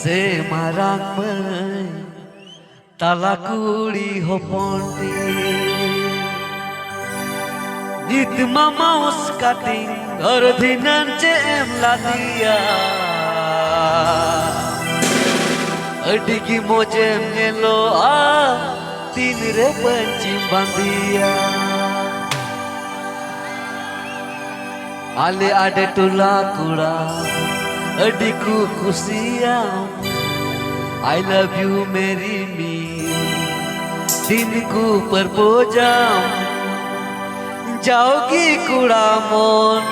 से marang mei talakuri hoponti Jit mama us cutting or dhinan cem ladia Adigi mojem nelo a tin re pancim bandia Ale ade tula kura adiku kusiam I love you marry me din ku perpojam jaogi kura mon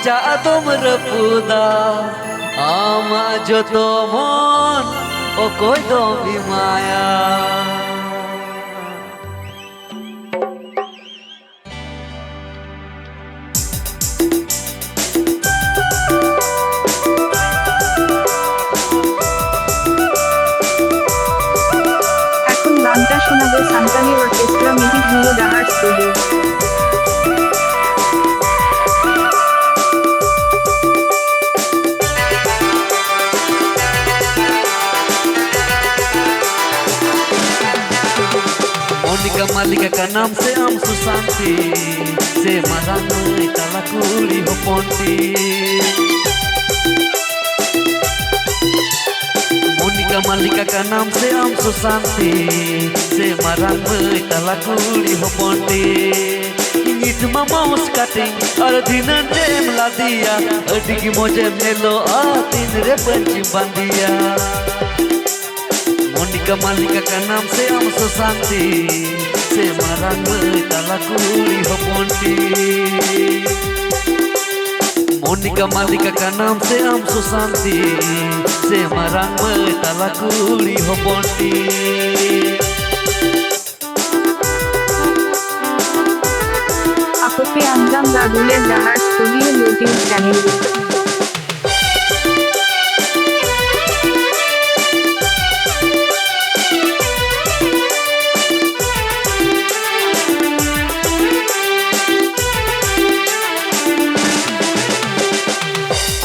ja tomra puda ama joto mon okoy do bimaya গানটা শোনাবে Santali orchestra Mihir Hulo Dahar studio Monica Malika का नाम से हम सुशांति से marang mei talakuri hoponti Monica Malika का नाम से हम सुशांति से marang mei talakuri hoponti Ngit mama us cutting और dhinan cem ladia adigi mojem nelo atin re pancim bandia Monica Malika का नाम से हम सुशांति से marang mei talakuri hoponti Monica Malika का नाम से हम सुशांति से marang mei talakuri hoponti Apope Anjam Daduler Dahar Studio YouTube channel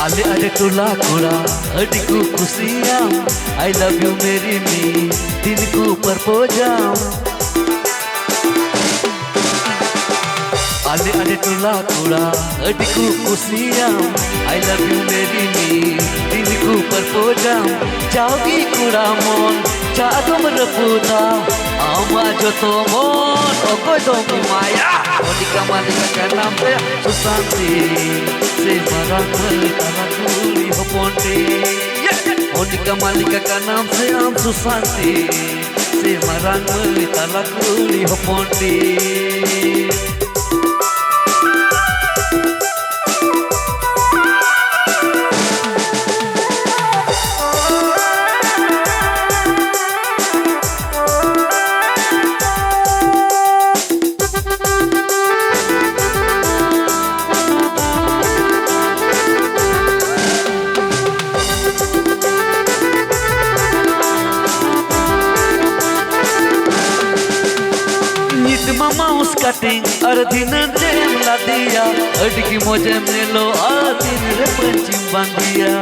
Ale ade tula kura adiku kusiam I love you marry me din ku perpojam Ale ade tula kura adiku kusiam I love you marry me din ku perpojam jaogi kura mon ja tomra puda ama joto mon okoy do maya Monica Malika का नाम से सुशांति से marang mei talakuri hoponti Monica Malika का नाम से हम सुशांति से marang mei talakuri hoponti Mama us cutting और dhinan cem ladia adigi mojem nelo atin re pancim bandia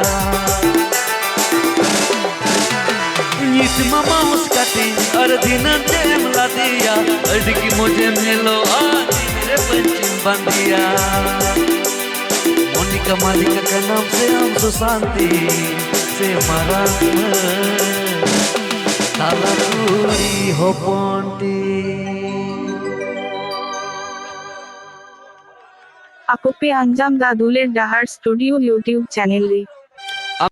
Nit mama us cutting और dhinan cem ladia adigi mojem nelo atin re pancim bandia Monica Malika का नाम से हम सुशांति से marang mei talakuri hoponti Apope Anjam Daduler Dahar Studio YouTube channel